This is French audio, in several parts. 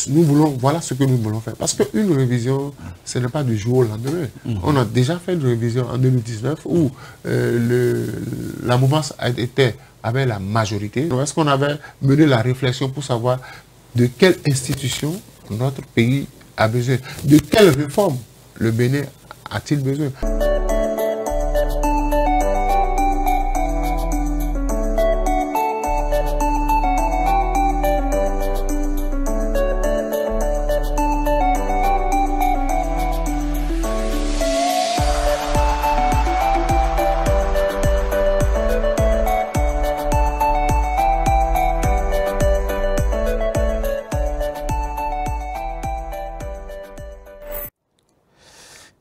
nous voulons, voilà ce que nous voulons faire. Parce qu'une révision, ce n'est pas du jour au lendemain. On a déjà fait une révision en 2019 où la mouvance avait la majorité. Est-ce qu'on avait mené la réflexion pour savoir de quelle institution notre pays a besoin? De quelle réforme le Bénin a-t-il besoin?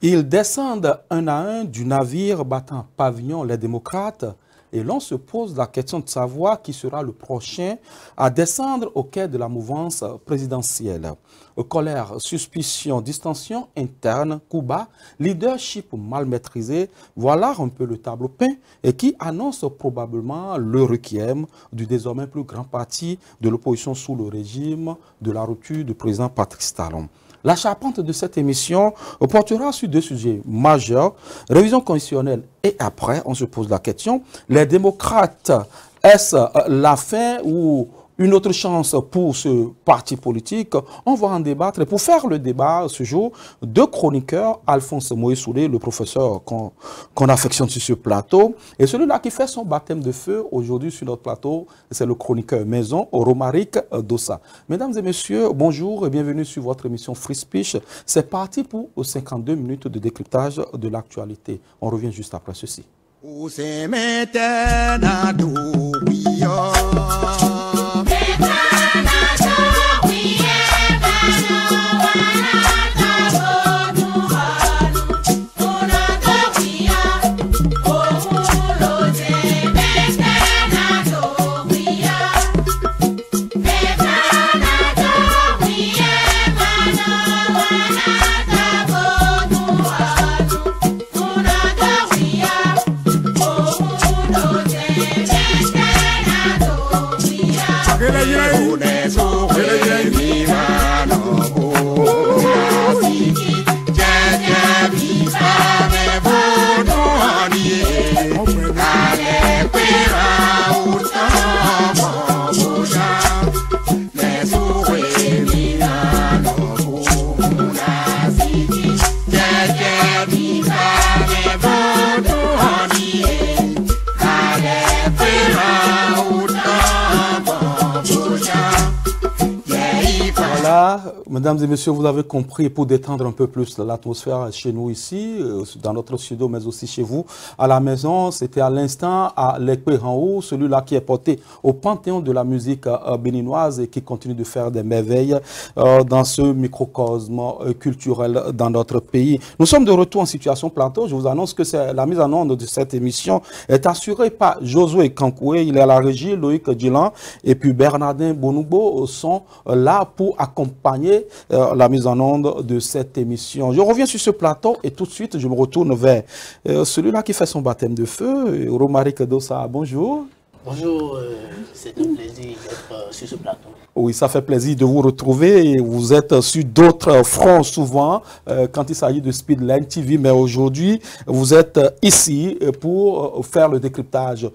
Ils descendent un à un du navire battant pavillon les démocrates et l'on se pose la question de savoir qui sera le prochain à descendre au quai de la mouvance présidentielle. Colère, suspicion, distension interne, coup bas, leadership mal maîtrisé, voilà un peu le tableau peint et qui annonce probablement le requiem du désormais plus grand parti de l'opposition sous le régime de la rupture du président Patrice Talon. La charpente de cette émission portera sur deux sujets majeurs, révision constitutionnelle et après, on se pose la question, les démocrates, est-ce la fin ou une autre chance pour ce parti politique? On va en débattre. Et pour faire le débat ce jour, deux chroniqueurs, Alphonse Moïsoulé, le professeur qu'on affectionne sur ce plateau, et celui-là qui fait son baptême de feu aujourd'hui sur notre plateau, c'est le chroniqueur maison, Romaric Dossa. Mesdames et messieurs, bonjour et bienvenue sur votre émission Free Speech. C'est parti pour 52 minutes de décryptage de l'actualité. On revient juste après ceci. Mesdames et messieurs, vous avez compris, pour détendre un peu plus l'atmosphère chez nous ici, dans notre studio, mais aussi chez vous, à la maison, c'était à l'instant à l'Ekpe Ranhou, celui-là qui est porté au panthéon de la musique béninoise et qui continue de faire des merveilles dans ce microcosme culturel dans notre pays. Nous sommes de retour en situation plateau. Je vous annonce que la mise en onde de cette émission est assurée par Josué Kankoué, il est à la régie, Loïc Djilan et puis Bernardin Bonoubo sont là pour accompagner la mise en onde de cette émission. Je reviens sur ce plateau et tout de suite, je me retourne vers celui-là qui fait son baptême de feu, Romaric Dossa. Bonjour. Bonjour, c'est un plaisir d'être sur ce plateau. Oui, ça fait plaisir de vous retrouver. Vous êtes sur d'autres fronts souvent quand il s'agit de Speedline TV, mais aujourd'hui, vous êtes ici pour faire le décryptage.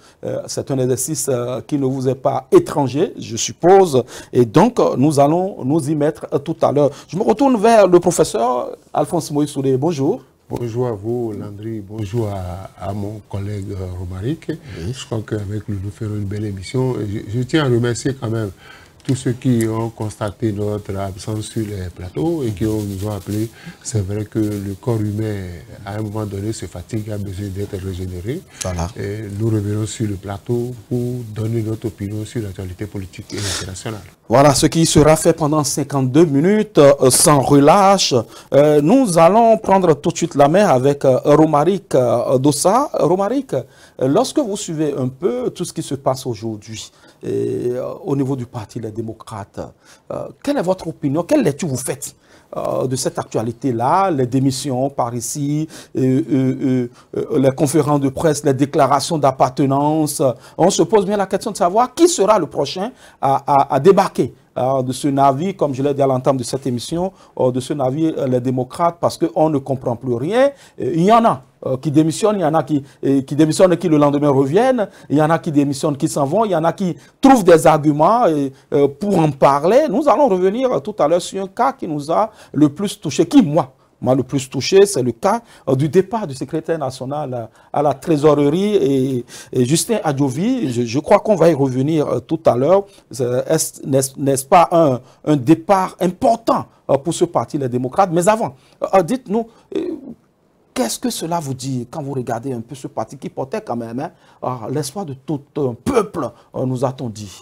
C'est un exercice qui ne vous est pas étranger, je suppose, et donc nous allons nous y mettre tout à l'heure. Je me retourne vers le professeur Alphonse Moïsoulé. Bonjour. Bonjour à vous, Landry. Bonjour à mon collègue Romaric. Oui. Je crois qu'avec lui, nous ferons une belle émission. Je tiens à remercier quand même tous ceux qui ont constaté notre absence sur les plateaux et qui nous ont appelés. C'est vrai que le corps humain, à un moment donné, se fatigue, a besoin d'être régénéré. Voilà. Et nous revenons sur le plateau pour donner notre opinion sur l'actualité politique et internationale. Voilà ce qui sera fait pendant 52 minutes sans relâche. Nous allons prendre tout de suite la main avec Romaric Dossa. Romaric, lorsque vous suivez un peu tout ce qui se passe aujourd'hui au niveau du Parti des démocrates, quelle est votre opinion? Quelle lecture vous faites de cette actualité-là, les démissions par ici, les conférences de presse, les déclarations d'appartenance? On se pose bien la question de savoir qui sera le prochain à débarquer de ce navire, comme je l'ai dit à l'entame de cette émission, de ce navire, les démocrates, parce qu'on ne comprend plus rien. Il y en a qui démissionnent, il y en a qui démissionnent et qui le lendemain reviennent, il y en a qui démissionnent, qui s'en vont, il y en a qui trouvent des arguments pour en parler. Nous allons revenir tout à l'heure sur un cas qui nous a le plus touché, qui moi m'a le plus touché, c'est le cas du départ du secrétaire national à la trésorerie et Justin Adjovi. Je crois qu'on va y revenir tout à l'heure. N'est-ce pas un départ important pour ce parti, les démocrates? Mais avant, dites-nous, qu'est-ce que cela vous dit quand vous regardez un peu ce parti qui portait quand même l'espoir de tout un peuple, nous a-t-on dit?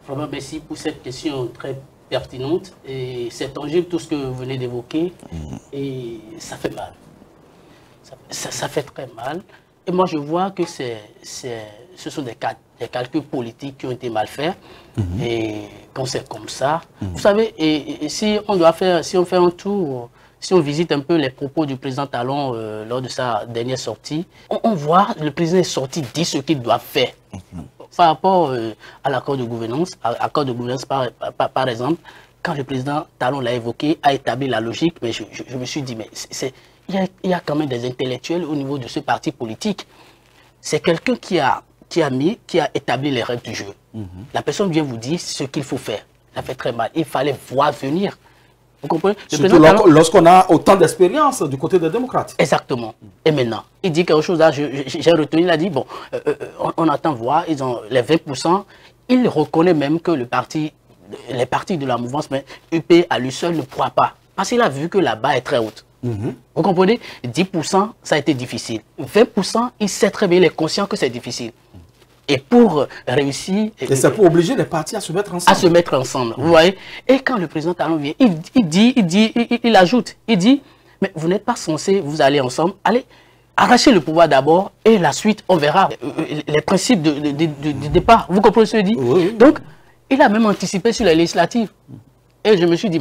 Vraiment, merci pour cette question très pertinente. Et c'est tangible tout ce que vous venez d'évoquer. Et ça fait mal. Ça fait très mal. Et moi, je vois que ce sont des calculs politiques qui ont été mal faits. Et quand c'est comme ça, vous savez, et si on fait un tour, si on visite un peu les propos du président Talon lors de sa dernière sortie, on voit le président est sorti, dit ce qu'il doit faire. Par rapport à l'accord de gouvernance, par exemple, quand le président Talon l'a évoqué, a établi la logique, mais je me suis dit, mais il y a quand même des intellectuels au niveau de ce parti politique. C'est quelqu'un qui a établi les règles du jeu. La personne vient vous dire ce qu'il faut faire. Ça fait très mal. Il fallait voir venir. Vous comprenez? Surtout lorsqu'on a autant d'expérience du côté des démocrates. Exactement. Et maintenant, il dit quelque chose là, j'ai retenu, il a dit, bon, on attend voir, ils ont les 20%. Il reconnaît même que les partis de la mouvance, mais UP à lui seul ne pourra pas. Parce qu'il a vu que la barre est très haute. Vous comprenez? 10%, ça a été difficile. 20%, il sait très bien, il est conscient que c'est difficile. Et pour réussir... Et c'est pour obliger les partis à se mettre ensemble. À se mettre ensemble, vous voyez. Et quand le président Talon vient, il ajoute, il dit, mais vous n'êtes pas censé, vous allez ensemble, allez arracher le pouvoir d'abord et la suite, on verra les principes du départ. Vous comprenez ce que je dis? Oui. Donc, il a même anticipé sur les législatives. Et je me suis dit,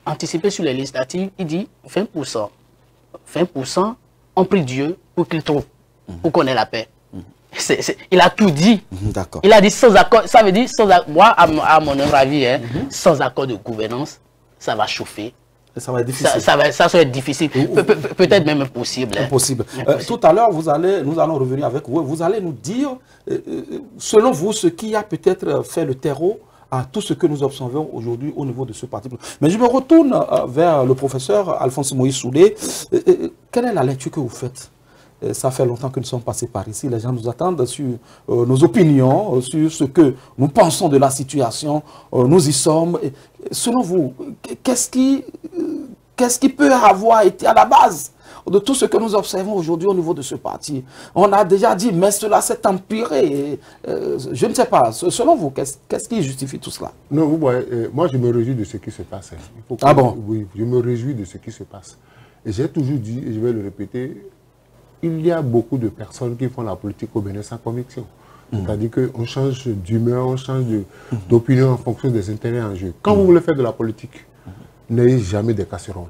anticiper sur les législatives, il dit 20%. 20%, on prie Dieu pour qu'il trouve, pour qu'on ait la paix. Il a tout dit. Il a dit sans accord, ça veut dire, moi, à mon avis, sans accord de gouvernance, ça va chauffer. Ça va être difficile. Ça va être difficile, peut-être même impossible. Impossible. Tout à l'heure, nous allons revenir avec vous. Vous allez nous dire, selon vous, ce qui a peut-être fait le terreau à tout ce que nous observons aujourd'hui au niveau de ce parti. Mais je me retourne vers le professeur Alphonse Moïse Soudé. Quelle est la lecture que vous faites? Ça fait longtemps que nous sommes passés par ici. Les gens nous attendent sur nos opinions, sur ce que nous pensons de la situation. Nous y sommes. Et selon vous, qu'est-ce qui peut avoir été à la base de tout ce que nous observons aujourd'hui au niveau de ce parti? On a déjà dit, mais cela s'est empiré. Je ne sais pas. Selon vous, qu'est-ce qui justifie tout cela? Non, vous voyez, moi, je me réjouis de ce qui se passe. Oui, je me réjouis de ce qui se passe. Et j'ai toujours dit, et je vais le répéter, il y a beaucoup de personnes qui font la politique au Bénin sans conviction. C'est-à-dire qu'on change d'humeur, on change d'opinion en fonction des intérêts en jeu. Quand vous voulez faire de la politique, n'ayez jamais des casseroles.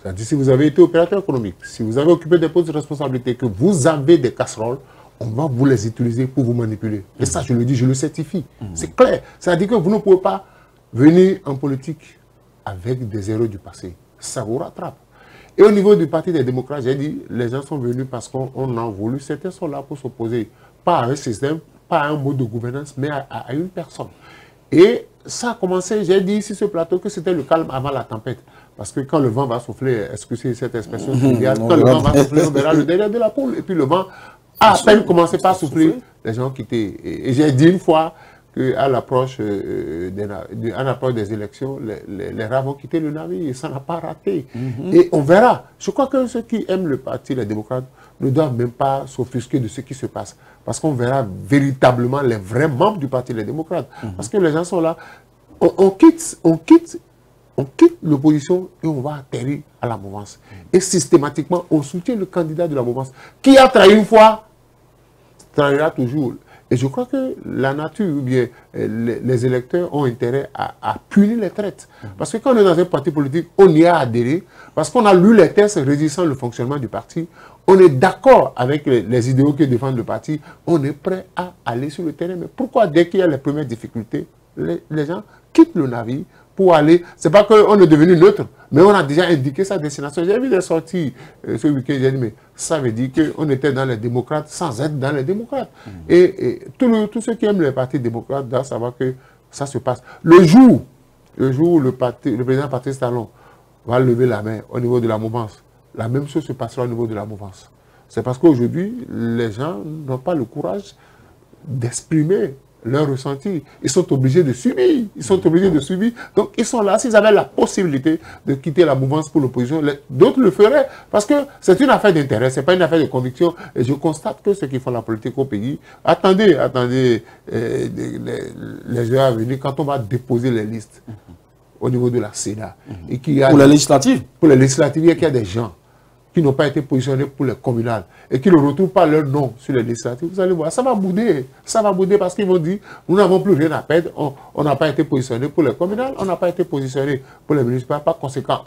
C'est-à-dire si vous avez été opérateur économique, si vous avez occupé des postes de responsabilité, que vous avez des casseroles, on va vous les utiliser pour vous manipuler. Et ça, je le dis, je le certifie. C'est clair. C'est-à-dire que vous ne pouvez pas venir en politique avec des erreurs du passé. Ça vous rattrape. Et au niveau du Parti des démocrates, j'ai dit, les gens sont venus parce qu'on a voulu. Certains sont là pour s'opposer, pas à un système, pas à un mode de gouvernance, mais à une personne. Et ça a commencé, j'ai dit ici sur ce plateau que c'était le calme avant la tempête. Parce que quand le vent va souffler, excusez cette expression, quand le vent va souffler, on verra le derrière de la poule. Et puis le vent a à peine commencé par souffler, les gens ont quitté. Et j'ai dit une fois qu'à l'approche des élections, les rats vont quitter le navire. Et ça n'a pas raté. Et on verra. Je crois que ceux qui aiment le parti, les démocrates, ne doivent même pas s'offusquer de ce qui se passe. Parce qu'on verra véritablement les vrais membres du parti, les démocrates. Parce que les gens sont là. On quitte l'opposition et on va atterrir à la mouvance. Et systématiquement, on soutient le candidat de la mouvance. Qui a trahi une fois, trahira toujours. Et je crois que la nature, ou bien les électeurs ont intérêt à punir les traites. Parce que quand on est dans un parti politique, on y a adhéré. Parce qu'on a lu les textes régissant le fonctionnement du parti. On est d'accord avec les idéaux qui défendent le parti. On est prêt à aller sur le terrain. Mais pourquoi, dès qu'il y a les premières difficultés, les gens quitte le navire pour aller... C'est pas qu'on est devenu neutre, mais on a déjà indiqué sa destination. J'ai vu des sorties ce week-end, j'ai dit, mais ça veut dire qu'on était dans les démocrates sans être dans les démocrates. Et tous ceux qui aiment les partis démocrates doivent savoir que ça se passe. Le jour où le président Patrice Talon va lever la main au niveau de la mouvance, la même chose se passera au niveau de la mouvance. C'est parce qu'aujourd'hui, les gens n'ont pas le courage d'exprimer leur ressenti. Ils sont obligés de subir. Ils sont obligés de subir. Donc, ils sont là. S'ils avaient la possibilité de quitter la mouvance pour l'opposition, d'autres le feraient. Parce que c'est une affaire d'intérêt. Ce n'est pas une affaire de conviction. Et je constate que ceux qui font la politique au pays, attendez les heures à venir, quand on va déposer les listes au niveau de la Sénat. Et pour les législatives. Pour les législatives, il y a des gens qui n'ont pas été positionnés pour les communales et qui ne retrouvent pas leur nom sur les législatives, vous allez voir, ça va bouder. Ça va bouder parce qu'ils vont dire, nous n'avons plus rien à perdre, on n'a pas été positionné pour les communales, on n'a pas été positionné pour les municipales, par conséquent,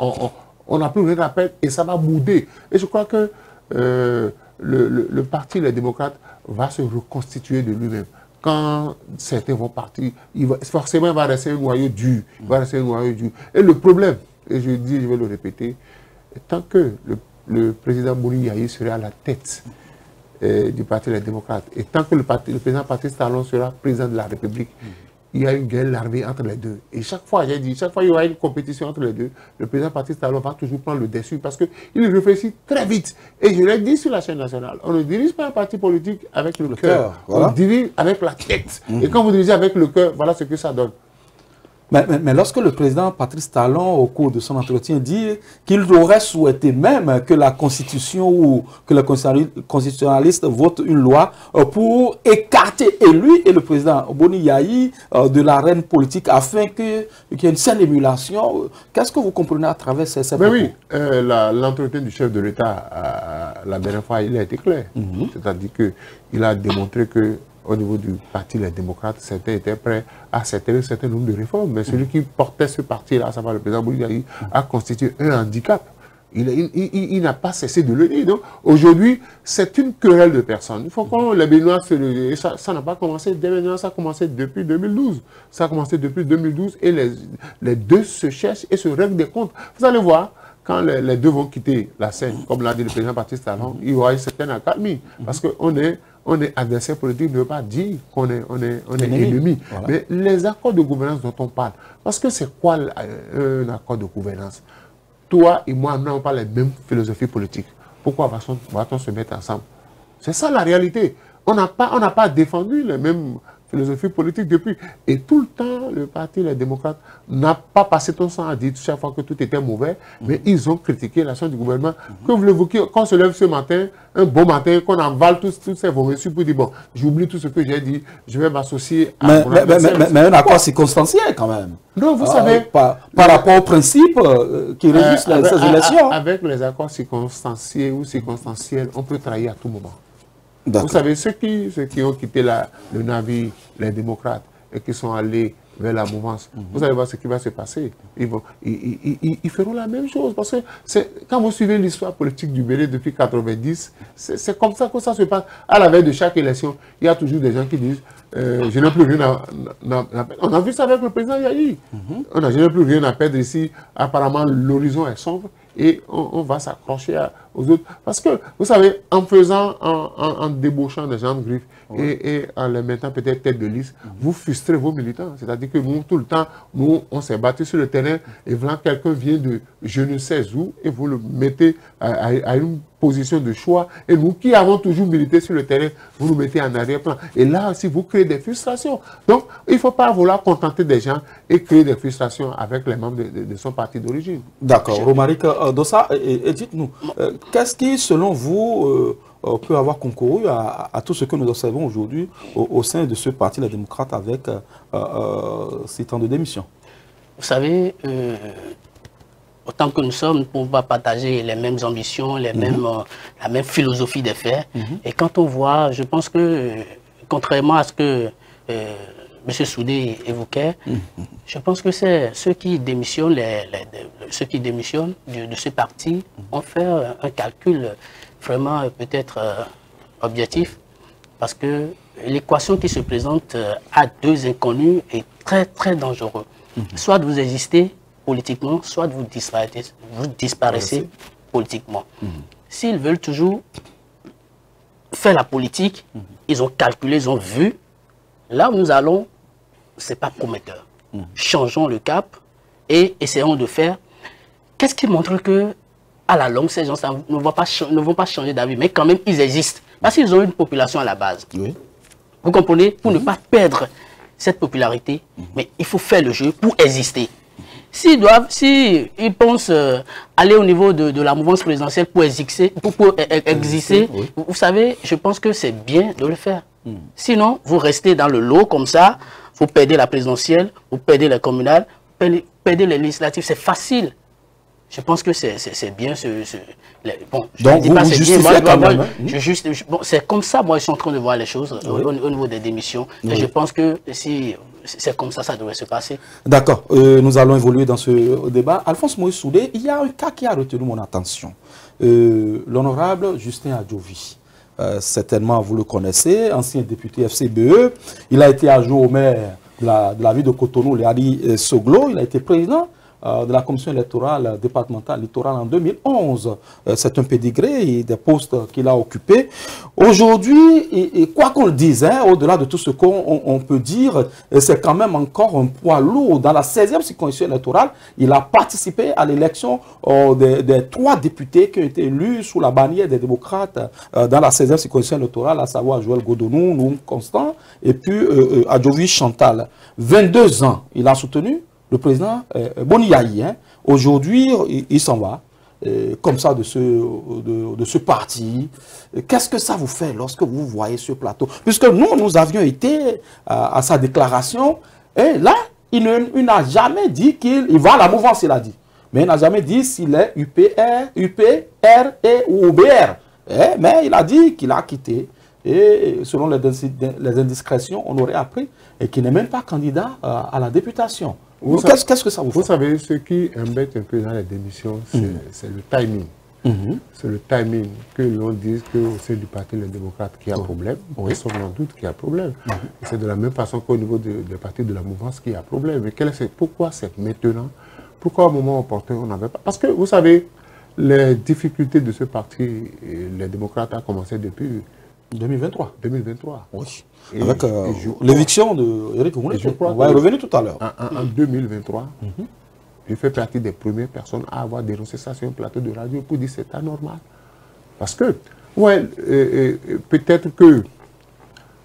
on n'a plus rien à perdre et ça va bouder. Et je crois que le parti, les démocrates, va se reconstituer de lui-même. Quand certains vont partir, forcément, il va rester un noyau dur. Et le problème, et je vais le répéter, tant que le président Boni Yayi serait à la tête du Parti des démocrates, et tant que le président Patrice Talon sera président de la République, il y a une guerre larvée entre les deux. Et chaque fois, j'ai dit, chaque fois il y aura une compétition entre les deux, le président Patrice Talon va toujours prendre le dessus parce qu'il réfléchit très vite. Et je l'ai dit sur la chaîne nationale, on ne dirige pas un parti politique avec le cœur, voilà. On dirige avec la tête. Et quand vous dirigez avec le cœur, voilà ce que ça donne. Mais lorsque le président Patrice Talon, au cours de son entretien, dit qu'il aurait souhaité même que la Constitution ou que les constitutionnalistes votent une loi pour écarter lui et le président Boni Yayi de l'arène politique afin qu'il y ait une saine émulation, qu'est-ce que vous comprenez à travers ces propos? Oui, l'entretien du chef de l'État, la dernière fois, il a été clair. C'est-à-dire qu'il a démontré que au niveau du parti Les Démocrates, certains étaient prêts à accepter un certain nombre de réformes. Mais celui qui portait ce parti-là, à savoir le président Boni Yayi, a constitué un handicap. Il n'a pas cessé de le dire. Donc, aujourd'hui, c'est une querelle de personnes. Il faut qu'on les Béninois ça n'a pas commencé dès maintenant, ça a commencé depuis 2012. Ça a commencé depuis 2012 et les deux se cherchent et se règlent des comptes. Vous allez voir, quand les deux vont quitter la scène, comme l'a dit le président Patrice Talon, il y aura une certaine accalmie. Parce qu'on est adversaire politique, ne veut pas dire qu'on est ennemi. Voilà. Mais les accords de gouvernance dont on parle, parce que c'est quoi un accord de gouvernance? Toi et moi, nous n'avons pas les mêmes philosophies politiques. Pourquoi va-t-on se mettre ensemble? C'est ça la réalité. On n'a pas défendu les mêmes philosophies politiques depuis. Et tout le temps, le parti, les démocrates, n'a pas passé son sang à dire chaque fois que tout était mauvais, mais ils ont critiqué l'action du gouvernement. Que voulez-vous qu'on se lève ce matin, un bon matin, qu'on avale tous ces vos reçus pour dire, bon, j'oublie tout ce que j'ai dit, je vais m'associer à... Mais un accord circonstanciel quand même. Non, vous savez... Par rapport aux principes qui régissent ces élections. Avec les accords circonstanciels ou circonstanciels, on peut trahir à tout moment. Vous savez, ceux qui ont quitté le navire, les démocrates, et qui sont allés vers la mouvance, vous allez voir ce qui va se passer. Ils feront la même chose. Parce que quand vous suivez l'histoire politique du Bénin depuis 1990, c'est comme ça que ça se passe. À la veille de chaque élection, il y a toujours des gens qui disent je n'ai plus rien à perdre. On a vu ça avec le président Yayi. Je n'ai plus rien à perdre ici. Apparemment, l'horizon est sombre. Et on va s'accrocher aux autres. Parce que, vous savez, en débauchant des gens de griffe et en les mettant peut-être tête de liste, vous frustrez vos militants. C'est-à-dire que nous, tout le temps, nous, on s'est battu sur le terrain et voilà, quelqu'un vient de je ne sais où et vous le mettez à une position de choix. Et nous qui avons toujours milité sur le terrain, vous nous mettez en arrière-plan. Et là aussi, vous créez des frustrations. Donc, il ne faut pas vouloir contenter des gens et créer des frustrations avec les membres de son parti d'origine. D'accord. Romaric Dossa, et dites-nous, qu'est-ce qui, selon vous, peut avoir concouru à tout ce que nous observons aujourd'hui au sein de ce parti, les démocrates, avec ces temps de démission? Vous savez, autant que nous sommes, nous ne pouvons pas partager les mêmes ambitions, la même philosophie des faits. Et quand on voit, je pense que, contrairement à ce que M. Soudé évoquait, je pense que c'est ceux qui démissionnent, ceux qui démissionnent de ce parti ont fait un calcul vraiment peut-être objectif, parce que l'équation qui se présente à deux inconnus est très très dangereuse. Soit vous existez politiquement, soit vous disparaissez politiquement. S'ils veulent toujours faire la politique, ils ont calculé, ils ont vu. Là où nous allons, ce n'est pas prometteur. Changeons le cap et essayons de faire. Qu'est-ce qui montre que à la longue, ces gens ne vont pas changer d'avis, mais quand même, ils existent. Parce qu'ils ont une population à la base. Oui. Vous comprenez? Pour ne pas perdre cette popularité, mais il faut faire le jeu pour exister. S'ils pensent aller au niveau de la mouvance présidentielle pour exister, oui. Vous savez, je pense que c'est bien de le faire. Sinon, vous restez dans le lot comme ça, vous perdez la présidentielle, vous perdez les communales, vous perdez les législatives, c'est facile. Je pense que c'est bien bon, donc vous justifiez quand même. Bon, c'est comme ça, moi, je suis en train de voir les choses au niveau des démissions. Et je pense que si c'est comme ça, ça devrait se passer. D'accord. Nous allons évoluer dans ce débat. Alphonse Moïse Soudé, il y a un cas qui a retenu mon attention. L'honorable Justin Adjovi. Certainement, vous le connaissez, ancien député FCBE. Il a été adjoint au maire de la ville de Cotonou, Léari Soglo. Il a été président de la commission électorale départementale littorale en 2011. C'est un pédigré et des postes qu'il a occupés. Aujourd'hui, quoi qu'on le dise, hein, au-delà de tout ce qu'on peut dire, c'est quand même encore un poids lourd. Dans la 16e circonscription électorale, il a participé à l'élection des 3 députés qui ont été élus sous la bannière des démocrates dans la 16e circonscription électorale, à savoir Joël Godonou, Noum Constant et puis Adjovi Chantal. 22 ans, il a soutenu le président Boniaï. Hein. Aujourd'hui, il s'en va, comme ça, de ce parti. Qu'est-ce que ça vous fait lorsque vous voyez ce plateau? Puisque nous avions été à sa déclaration, et là, il n'a jamais dit qu'il va à la mouvance, il a dit. Mais il n'a jamais dit s'il est UPR ou OBR. Mais il a dit qu'il a quitté. Et selon les indiscrétions, on aurait appris qu'il n'est même pas candidat à la députation. Qu'est-ce que ça vous fait? Vous savez, ce qui embête un peu dans la démission, c'est le timing. C'est le timing que l'on dise qu'au sein du Parti Les Démocrates qu'il y a problème. Personne n'en doute qu'il y a problème. C'est de la même façon qu'au niveau des partis de la mouvance qu'il y a problème. Mais pourquoi c'est maintenant? Pourquoi au moment opportun on n'avait pas? Parce que vous savez, les difficultés de ce parti, les démocrates, a commencé depuis 2023. 2023. Oui. Avec l'éviction d'Éric Oumoulet. On va y revenir tout à l'heure. En 2023, je fais partie des premières personnes à avoir dénoncé ça sur un plateau de radio pour dire que c'est anormal. Parce que, peut-être que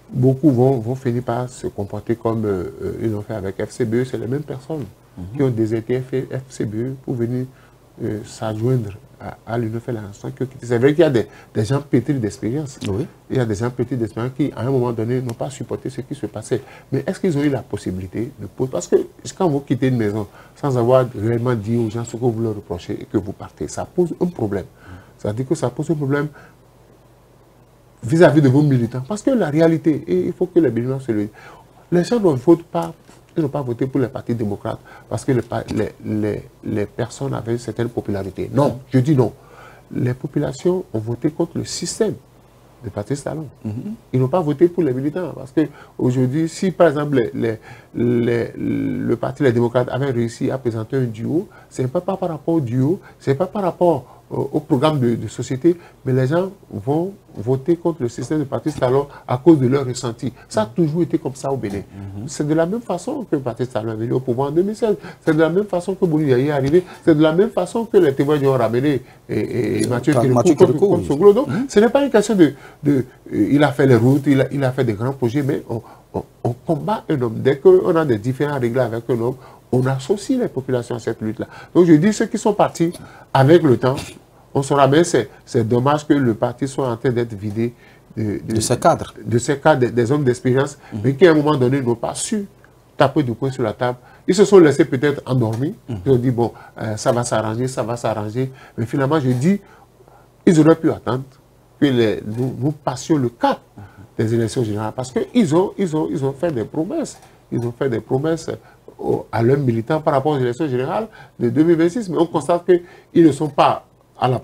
beaucoup vont finir par se comporter comme ils l'ont fait avec FCBE. C'est les mêmes personnes qui ont déserté FCBE pour venir s'adjoindre à l'Union fait la nation. C'est vrai qu'il y a des gens pétris d'expérience. Oui. Il y a des gens pétris d'expérience qui, à un moment donné, n'ont pas supporté ce qui se passait. Mais est-ce qu'ils ont eu la possibilité de poser? Parce que quand vous quittez une maison sans avoir réellement dit aux gens ce que vous leur reprochez et que vous partez, ça pose un problème. C'est-à-dire que ça pose un problème vis-à-vis de vos militants. Parce que la réalité, et il faut que les militants se le disent, les gens ne votent pas. Ils n'ont pas voté pour les partis démocrates parce que les personnes avaient une certaine popularité. Non, je dis non. Les populations ont voté contre le système des partis talents. Ils n'ont pas voté pour les militants. Parce qu'aujourd'hui, si par exemple le parti Les Démocrates avait réussi à présenter un duo, ce n'est pas par rapport au duo, ce n'est pas par rapport au programme de société, mais les gens vont voter contre le système de parti talent à cause de leur ressenti. Ça a toujours été comme ça au Bénin. C'est de la même façon que le parti talent est venu au pouvoir en 2016. C'est de la même façon que Boniaï est arrivé. C'est de la même façon que les témoins ont ramené et Mathieu Kérékou comme Soglo. Donc, ce n'est pas une question il a fait les routes, il a fait des grands projets, mais on combat un homme. Dès qu'on a des différends réglés avec un homme, on associe les populations à cette lutte-là. Donc je dis, ceux qui sont partis avec le temps, on saura bien, c'est dommage que le parti soit en train d'être vidé de ses cadres. De ses cadres, des hommes d'expérience, mais qui à un moment donné n'ont pas su taper du poing sur la table. Ils se sont laissés peut-être endormis. Ils ont dit, bon, ça va s'arranger, ça va s'arranger. Mais finalement, je dis, ils auraient pu attendre que nous passions le cap des élections générales. Parce qu'ils ont fait des promesses. Ils ont fait des promesses à leurs militants par rapport aux élections générales de 2026. Mais on constate qu'ils ne seront pas à la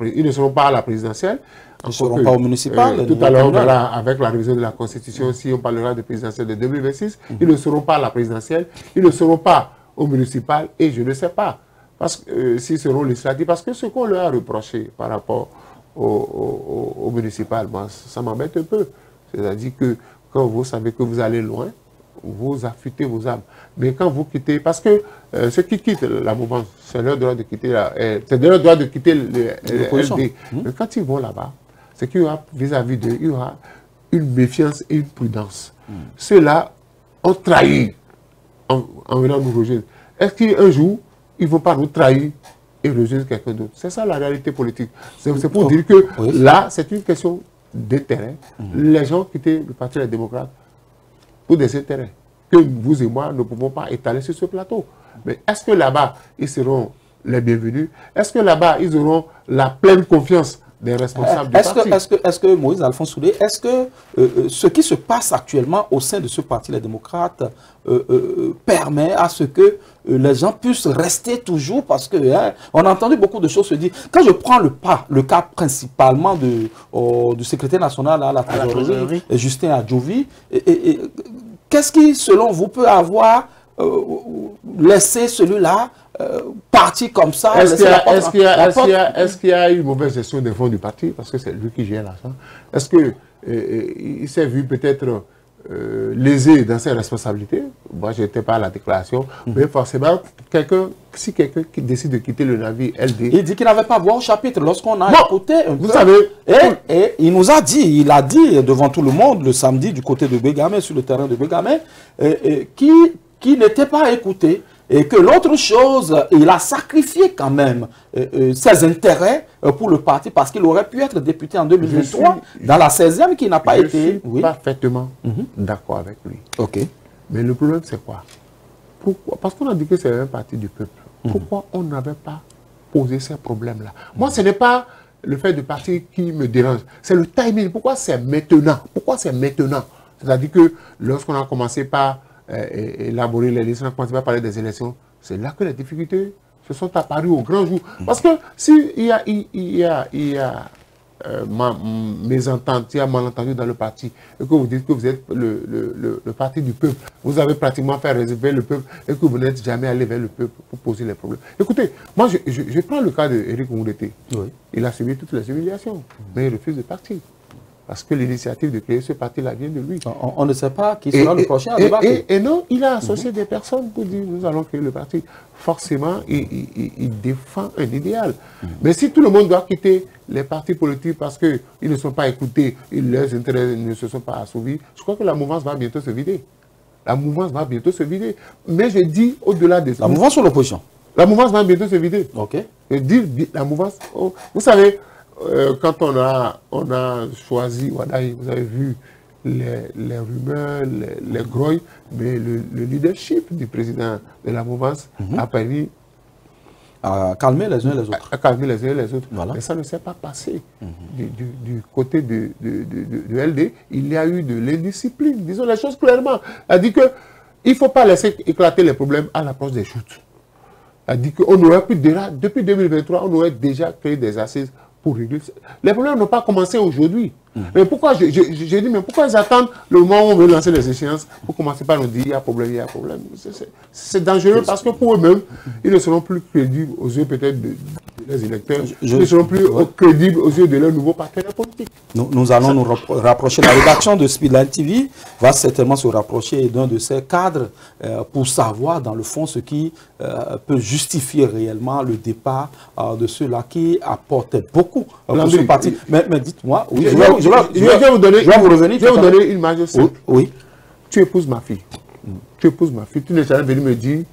présidentielle. Ils ne seront pas au municipal. Tout à l'heure, voilà, avec la révision de la Constitution, si on parlera de présidentielle de 2026, ils ne seront pas à la présidentielle, ils ne seront pas au municipal et je ne sais pas parce que, si seront législatifs. Parce que ce qu'on leur a reproché par rapport au municipal, moi, ça m'embête un peu. C'est-à-dire que quand vous savez que vous allez loin, vous affûtez vos âmes. Mais quand vous quittez, parce que ceux qui quittent la mouvance, c'est leur droit de quitter le LD. Mais quand ils vont là-bas, c'est qu'il y aura vis-à-vis d'eux, il y aura une méfiance et une prudence. Ceux-là ont trahi en venant nous rejoindre. Est-ce qu'un jour, ils ne vont pas nous trahir et rejoindre quelqu'un d'autre? C'est ça la réalité politique. C'est pour dire que là, c'est une question d'intérêt. Les gens quittaient le Parti des démocrates pour des intérêts que vous et moi ne pouvons pas étaler sur ce plateau. Mais est-ce que là-bas, ils seront les bienvenus? Est-ce que là-bas, ils auront la pleine confiance des responsables du parti? Est-ce que Moïse Alphonse Soulé, est-ce que ce qui se passe actuellement au sein de ce Parti, les démocrates, permet à ce que les gens puissent rester toujours? Parce que on a entendu beaucoup de choses se dire. Quand je prends le cas principalement du secrétaire national à la trésorerie, Justin Adjovi, qu'est-ce qui, selon vous, peut avoir laissé celui-là partir comme ça? Est-ce qu'il y a eu une mauvaise gestion des fonds du parti? Parce que c'est lui qui gère l'argent. Est-ce qu'il s'est vu peut-être lésé dans ses responsabilités? Moi, je n'étais pas à la déclaration. Mais forcément, si quelqu'un qui décide de quitter le navire LD... Il dit qu'il n'avait pas voix au chapitre. Lorsqu'on a écouté un vous peu, savez... Et il nous a dit, il a dit devant tout le monde le samedi du côté de Bégamé, sur le terrain de Bégamé, qui n'était pas écouté. Et que l'autre chose, il a sacrifié quand même ses intérêts pour le parti parce qu'il aurait pu être député en 2023 dans la 16e qui n'a pas été... Je suis parfaitement d'accord avec lui. Ok. Mais le problème, c'est quoi? Pourquoi? Parce qu'on a dit que c'est un parti du peuple. Pourquoi on n'avait pas posé ces problèmes-là? Moi, ce n'est pas le fait de partir qui me dérange. C'est le timing. Pourquoi c'est maintenant? Pourquoi c'est maintenant? C'est-à-dire que lorsqu'on a commencé par élaborer les listes, on a commencé à parler des élections, c'est là que les difficultés se sont apparues au grand jour. Parce que s'il y a mésentente, il y a malentendu dans le parti, et que vous dites que vous êtes le parti du peuple, vous avez pratiquement fait réserver le peuple, et que vous n'êtes jamais allé vers le peuple pour poser les problèmes. Écoutez, moi je prends le cas d'Éric Moundete. Il a subi toutes les humiliations, mais il refuse de partir. Parce que l'initiative de créer ce parti-là vient de lui. On ne sait pas qui sera le prochain à débattre. Et non, il a associé des personnes pour dire nous allons créer le parti. Forcément, il défend un idéal. Mais si tout le monde doit quitter les partis politiques parce qu'ils ne sont pas écoutés, leurs intérêts ne se sont pas assouvis, je crois que la mouvance va bientôt se vider. La mouvance va bientôt se vider. Mais je dis au-delà de ça. La mouvance ou l'opposition? La mouvance va bientôt se vider. Ok. Je dis la mouvance. Oh, vous savez, quand on a choisi Wadaï, vous avez vu les rumeurs, les grouilles, mais le leadership du président de la mouvance a permis à calmer les uns les autres. À calmer les uns les autres. Voilà. Mais ça ne s'est pas passé. Du côté de LD, il y a eu de l'indiscipline. Disons les choses clairement. Elle dit qu'il ne faut pas laisser éclater les problèmes à l'approche des joutes. Elle dit qu'on aurait pu déjà, depuis 2023, on aurait déjà créé des assises pour régler. Les problèmes n'ont pas commencé aujourd'hui. Mais pourquoi, j'ai dit, mais pourquoi ils attendent le moment où on veut lancer les échéances pour commencer par nous dire il y a problème, il y a problème. C'est dangereux parce que pour eux-mêmes, ils ne seront plus crédibles aux yeux peut-être des électeurs. Ils ne seront plus crédibles aux yeux de leurs nouveaux partenaires politiques. Nous allons nous rapprocher. La rédaction de Speedline TV va certainement se rapprocher d'un de ces cadres pour savoir dans le fond ce qui peut justifier réellement le départ de ceux-là qui apportaient beaucoup pour ce parti. Mais dites-moi, oui, je vais vous donner une image simple. Oui. Tu épouses ma fille. Tu épouses ma fille. Tu n'es jamais venu me dire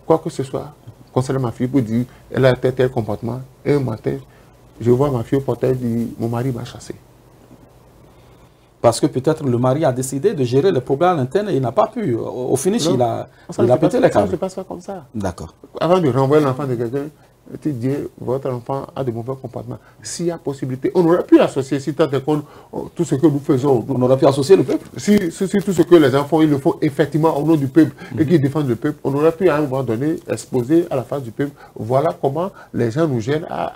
quoi que ce soit concernant ma fille pour dire elle a tel comportement. Et un matin, je vois ma fille au portail et dit mon mari m'a chassé. Parce que peut-être le mari a décidé de gérer les problèmes internes et il n'a pas pu. Au finish, il a pété les câbles. Ça ne se passe pas comme ça. D'accord. Avant de renvoyer l'enfant de quelqu'un, tu dis votre enfant a de mauvais comportements. S'il y a possibilité, on aurait pu associer, si tant est qu'on, tout ce que nous faisons. On aurait pu associer le peuple. Si tout ce que les enfants, ils le font effectivement au nom du peuple et qu'ils défendent le peuple, on aurait pu à un moment donné exposer à la face du peuple. Voilà comment les gens nous gèrent à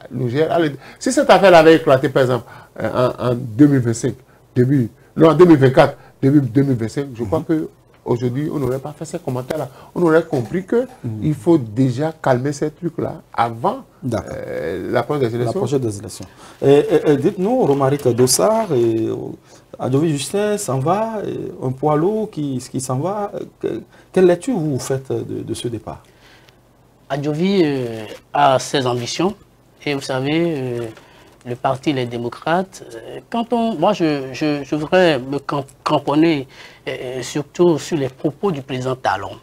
Si cette affaire avait éclaté, par exemple, en 2025, en 2024, début 2025, je crois que aujourd'hui, on n'aurait pas fait ces commentaires-là. On aurait compris qu'il faut déjà calmer ces trucs-là avant l'approche des élections. Dites-nous, Romaric Dossard, Adjovi Justin s'en va, un poids lourd qui s'en va. Quelle lecture vous faites de ce départ? Adjovi a ses ambitions. Et vous savez, le parti Les Démocrates, moi je voudrais me cramponner surtout sur les propos du président Talon.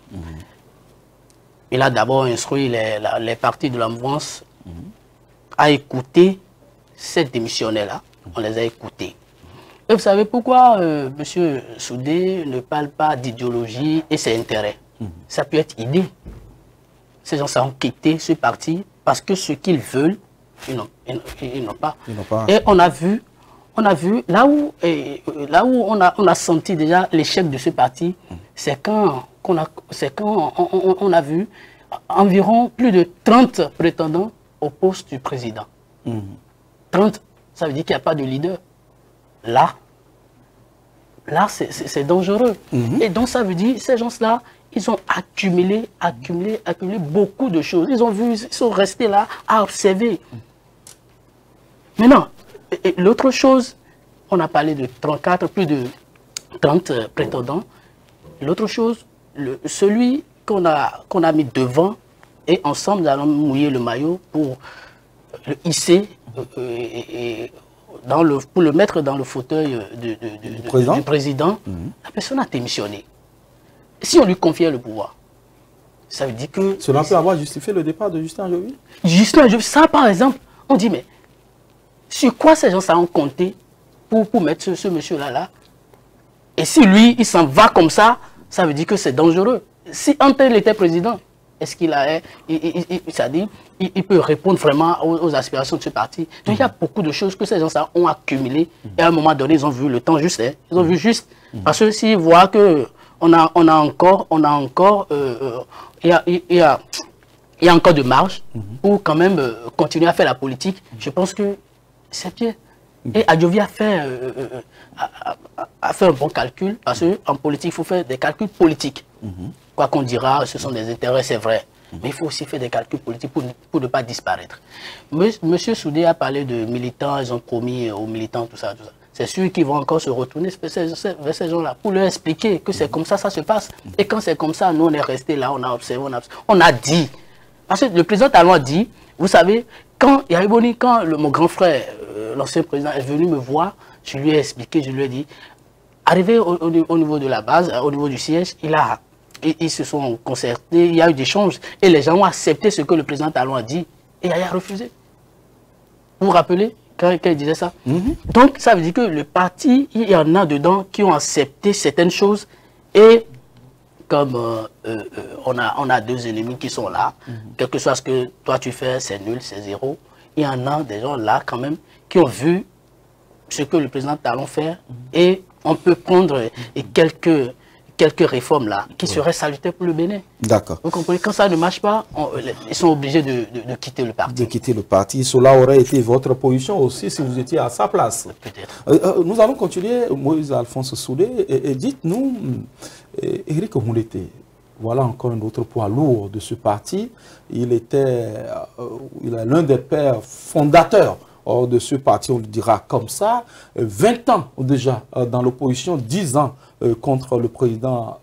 Il a d'abord instruit les partis de la mouvance à écouter ces démissionnaires-là. On les a écoutés. Et vous savez pourquoi M. Soudé ne parle pas d'idéologie et ses intérêts? Ça peut être idée. Ces gens ont quitté ce parti parce que ce qu'ils veulent, ils n'ont pas. Et on a vu là où on a senti déjà l'échec de ce parti, c'est quand on a vu environ plus de 30 prétendants au poste du président. 30, ça veut dire qu'il n'y a pas de leader. Là c'est dangereux. Et donc ça veut dire ces gens-là, ils ont accumulé beaucoup de choses. Ils sont restés là à observer. Maintenant, l'autre chose, on a parlé de 34, plus de 30 prétendants. L'autre chose, celui qu'on a mis devant, et ensemble, nous allons mouiller le maillot pour le hisser, pour le mettre dans le fauteuil du président. La personne a démissionné. Si on lui confiait le pouvoir, ça veut dire que... Cela peut avoir justifié le départ de Justin Adjovi? Justin Adjovi, ça par exemple, on dit, mais sur quoi ces gens ont compté pour mettre ce monsieur-là? Et si lui, il s'en va comme ça, ça veut dire que c'est dangereux. Si Antel était président, est-ce qu'il a... il peut répondre vraiment aux aspirations de ce parti. Donc il y a beaucoup de choses que ces gens ont accumulées. Et à un moment donné, ils ont vu le temps juste. Ils ont vu juste. Parce que s'ils voient que il y a encore de marge pour quand même continuer à faire la politique. Je pense que c'est bien. Et Adjovi a fait un bon calcul, parce qu'en politique, il faut faire des calculs politiques. Quoi qu'on dira, ce sont des intérêts, c'est vrai. Mais il faut aussi faire des calculs politiques pour ne pas disparaître. Monsieur Soudé a parlé de militants, ils ont promis aux militants, tout ça, tout ça. C'est sûr qu'ils vont encore se retourner vers ces gens-là pour leur expliquer que c'est comme ça, ça se passe. Et quand c'est comme ça, nous, on est restés là, on a observé, on a dit. Parce que le président Talon a dit, vous savez, quand mon grand frère, l'ancien président, est venu me voir, je lui ai expliqué, je lui ai dit, arrivé au niveau de la base, au niveau du siège, ils se sont concertés, il y a eu des échanges, et les gens ont accepté ce que le président Talon a dit, et il a refusé. Vous vous rappelez quand il disait ça? Donc, ça veut dire que le parti, il y en a dedans qui ont accepté certaines choses, et comme on a deux ennemis qui sont là, quel que soit ce que toi tu fais, c'est nul, c'est zéro. Il y en a des gens là quand même qui ont vu ce que le président Talon fait, et on peut prendre quelques réformes là qui seraient salutaires pour le Bénin. D'accord. Vous comprenez, quand ça ne marche pas, ils sont obligés de quitter le parti. De quitter le parti. Cela aurait été votre position aussi si vous étiez à sa place. Peut-être. Nous allons continuer, Moïse Alphonse Soudé, et dites-nous, Éric Oumouleté, voilà encore un autre poids lourd de ce parti. Il est l'un des pères fondateurs de ce parti, on le dira comme ça. 20 ans déjà dans l'opposition, 10 ans contre le président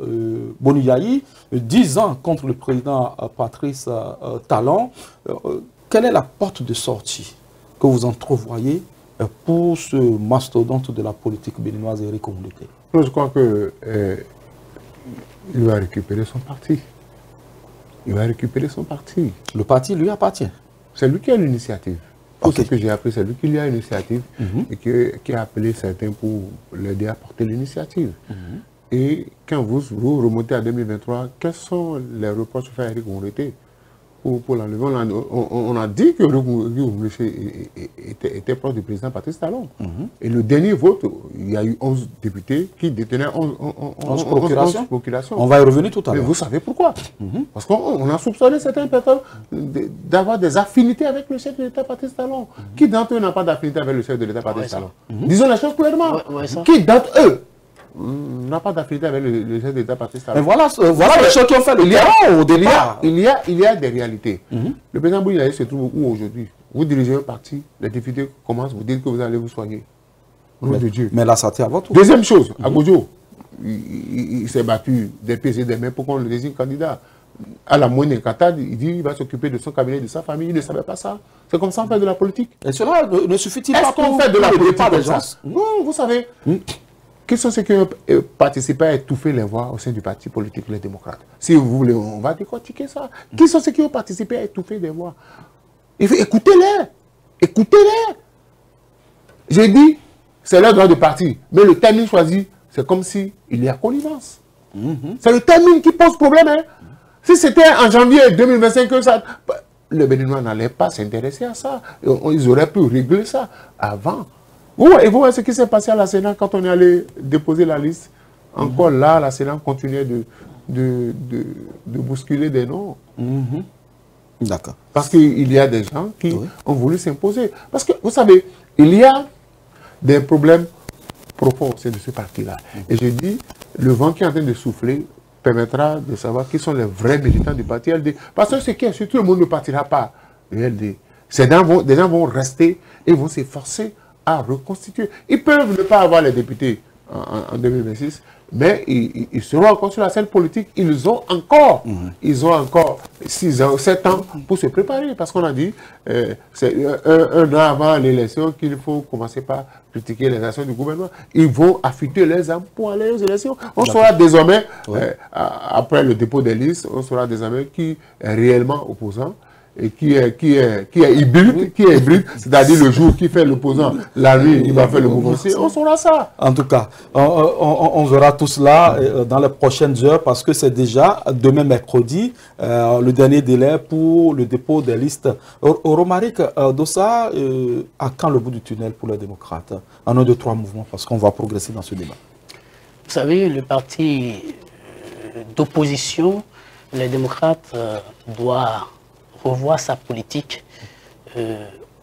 Boniaï, 10 ans contre le président Patrice Talon. Quelle est la porte de sortie que vous entrevoyez pour ce mastodonte de la politique béninoise, Éric Oumouleté? Je crois que il va récupérer son parti. Il va récupérer son parti. Le parti lui appartient. C'est lui qui a l'initiative. Ce que j'ai appris, c'est lui qui a l'initiative et qui a appelé certains pour l'aider à porter l'initiative. Et quand vous remontez à 2023, quels sont les reproches faits à Éric Oumouleté pour l'enlever? On a dit que Oumouleté était proche du président Patrice Talon. Et le dernier vote, il y a eu 11 députés qui détenaient 11 procurations. On va y revenir tout à l'heure. Mais vous savez pourquoi? Parce qu'on a soupçonné certaines personnes d'avoir des affinités avec le chef de l'État Patrice Talon. Qui d'entre eux n'a pas d'affinité avec le chef de l'État Patrice Talon? Disons la chose clairement. Qui d'entre eux n'a pas d'affinité avec le chef d'État Patrice Talon. Mais voilà les choses qui ont fait le terrain au départ. Il y a des réalités. Le président Bouyaï se trouve où aujourd'hui? Vous dirigez un parti, les députés commencent, vous dites que vous allez vous soigner. Au nom de Dieu. Mais là, ça tient à votre tour. Deuxième chose, à Gojo, il s'est battu des pieds et des mains pour qu'on le désigne candidat. À la moindre catade, il dit qu'il va s'occuper de son cabinet, de sa famille. Il ne savait pas ça. C'est comme ça qu'on fait de la politique. Et cela ne suffit-il pas Est-ce qu'on fait de la politique des comme gens? ça? Non, vous savez. Quels sont ceux qui ont participé à étouffer les voix au sein du parti politique Les Démocrates? Si vous voulez, on va décortiquer ça. Qui sont ceux qui ont participé à étouffer des voix? Écoutez-les. Écoutez-les. J'ai dit, c'est leur droit de parti. Mais le timing choisi, c'est comme s'il y a connivence. C'est le timing qui pose problème. Hein. Si c'était en janvier 2025 que ça... Le Béninois n'allait pas s'intéresser à ça. Ils auraient pu régler ça avant. Et vous voyez ce qui s'est passé à la Sénat quand on est allé déposer la liste. Encore là, la Sénat continuait de bousculer des noms. D'accord. Parce qu'il y a des gens qui ont voulu s'imposer. Parce que, vous savez, il y a des problèmes profonds au sein de ce parti-là. Et je dis, le vent qui est en train de souffler permettra de savoir qui sont les vrais militants du parti LD. Parce que ce qui est sûr, tout le monde ne partira pas du LD. Des gens vont rester et vont s'efforcer à reconstituer. Ils peuvent ne pas avoir les députés en 2026, mais ils seront encore sur la scène politique. Ils ont encore 6 ans, 7 ans pour se préparer. Parce qu'on a dit, c'est un an avant l'élection qu'il faut commencer par critiquer les actions du gouvernement. Ils vont affûter les armes pour aller aux élections. On saura désormais, après le dépôt des listes, on saura désormais qui est réellement opposant et qui est hybride, c'est-à-dire le jour qui fait l'opposant, la nuit il va faire le mouvement. On saura ça. En tout cas, on verra tout cela dans les prochaines heures parce que c'est déjà demain mercredi le dernier délai pour le dépôt des listes. Romaric Dossa, à quand le bout du tunnel pour les démocrates? En 1, 2, 3 mouvements, parce qu'on va progresser dans ce débat. Vous savez, le parti d'opposition, les démocrates, doit revoir sa politique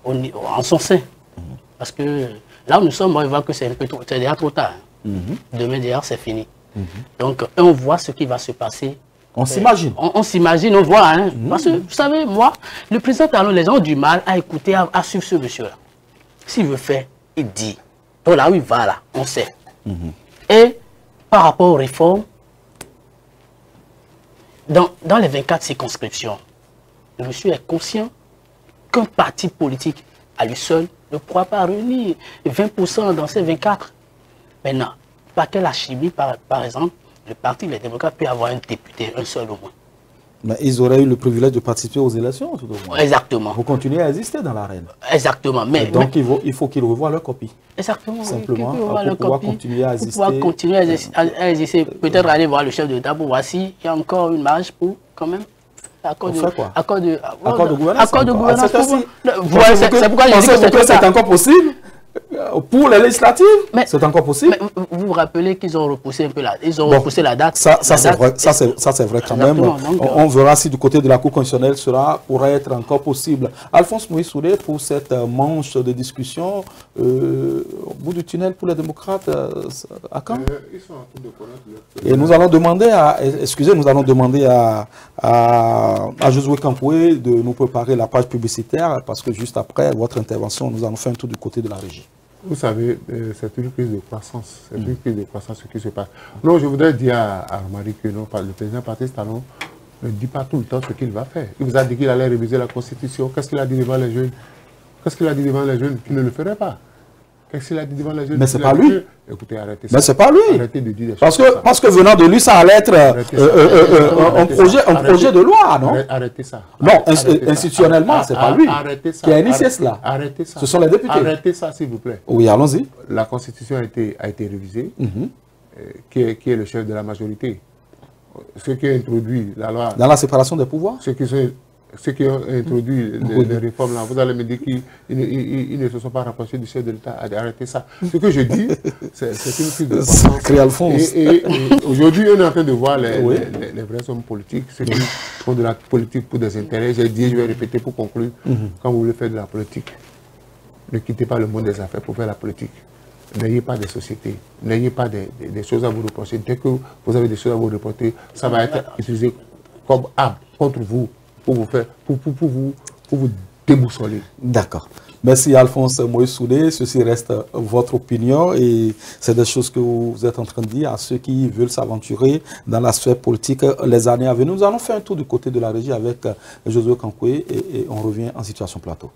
en son sein. Parce que là où nous sommes, on voit que c'est déjà trop tard. Demain, d'ailleurs, c'est fini. Donc, on voit ce qui va se passer. On s'imagine. On s'imagine, on voit. Hein. Parce que, vous savez, moi, le président Talon, les gens ont du mal à écouter, à suivre ce monsieur-là. S'il veut faire, il dit. Donc là où il va, là, on sait. Et par rapport aux réformes, dans les 24 circonscriptions, le monsieur est conscient qu'un parti politique à lui seul ne pourra pas réunir 20% dans ces 24. Maintenant, par quelle alchimie, par exemple, le parti Les Démocrates peut avoir un député, un seul au moins? Mais ils auraient eu le privilège de participer aux élections, tout au moins. Exactement. Vous continuez à exister dans l'arène. Exactement. Donc il faut qu'ils revoient leur copie. Exactement. Simplement, pour pouvoir continuer à exister. Pour pouvoir continuer à exister. Peut-être aller voir le chef de l'État pour voir s'il y a encore une marge pour, quand même, accord de gouvernance. C'est pourquoi je dis que c'est encore possible. Pour les législatives, c'est encore possible. Mais vous vous rappelez qu'ils ont repoussé un peu repoussé la date. Ça c'est vrai quand même. On verra si du côté de la Cour constitutionnelle cela pourrait être encore possible. Alphonse Moïse Soulé, pour cette manche de discussion, au bout du tunnel pour les démocrates, à quand? Ils sont en train de connaître. Et nous allons demander à Josué Campoué de nous préparer la page publicitaire parce que juste après votre intervention, nous allons faire un tour du côté de la régie. Vous savez, c'est une crise de croissance. C'est une crise de croissance ce qui se passe. Non, je voudrais dire à Marie que non, le président Patrice Talon ne dit pas tout le temps ce qu'il va faire. Il vous a dit qu'il allait réviser la Constitution. Qu'est-ce qu'il a dit devant les jeunes? Qu'est-ce qu'il a dit devant les jeunes qu'il ne le ferait pas? Qu'est-ce qu'il a dit devant les jeunes? Mais c'est pas lui. Écoutez, arrêtez ça. Mais c'est pas lui. Arrêtez de dire des parce que venant de lui, ça allait être un projet de loi, non? Arrêtez ça. Non, institutionnellement, c'est pas lui qui a initié cela. Arrêtez ça. Ce sont les députés. Arrêtez ça, s'il vous plaît. Oui, allons-y. La Constitution a été révisée. Qui est le chef de la majorité? Ceux qui ont introduit la loi... Dans la séparation des pouvoirs? Ceux qui ont introduit les réformes là, vous allez me dire qu'ils ne se sont pas rapprochés du chef de l'État. Arrêtez ça. Ce que je dis, c'est une crise de croissance. Et aujourd'hui, on est en train de voir les vrais hommes politiques, ceux qui font de la politique pour des intérêts. J'ai dit, je vais répéter pour conclure, quand vous voulez faire de la politique, ne quittez pas le monde des affaires pour faire la politique. n'ayez pas des sociétés, n'ayez pas des choses à vous reprocher. Dès que vous avez des choses à vous reporter, ça va être utilisé comme arme contre vous, pour vous déboussoler. D'accord. Merci Alphonse Moïse Soudé. Ceci reste votre opinion et c'est des choses que vous êtes en train de dire à ceux qui veulent s'aventurer dans la sphère politique les années à venir. Nous allons faire un tour du côté de la régie avec Josué Kankoué et on revient en situation plateau.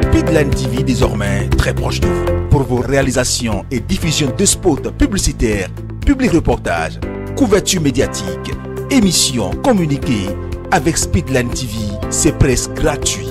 Speedline TV désormais très proche de vous. Pour vos réalisations et diffusion de spots publicitaires, publics reportages, couverture médiatique, émissions, communiqués, avec Speedline TV, c'est presque gratuit.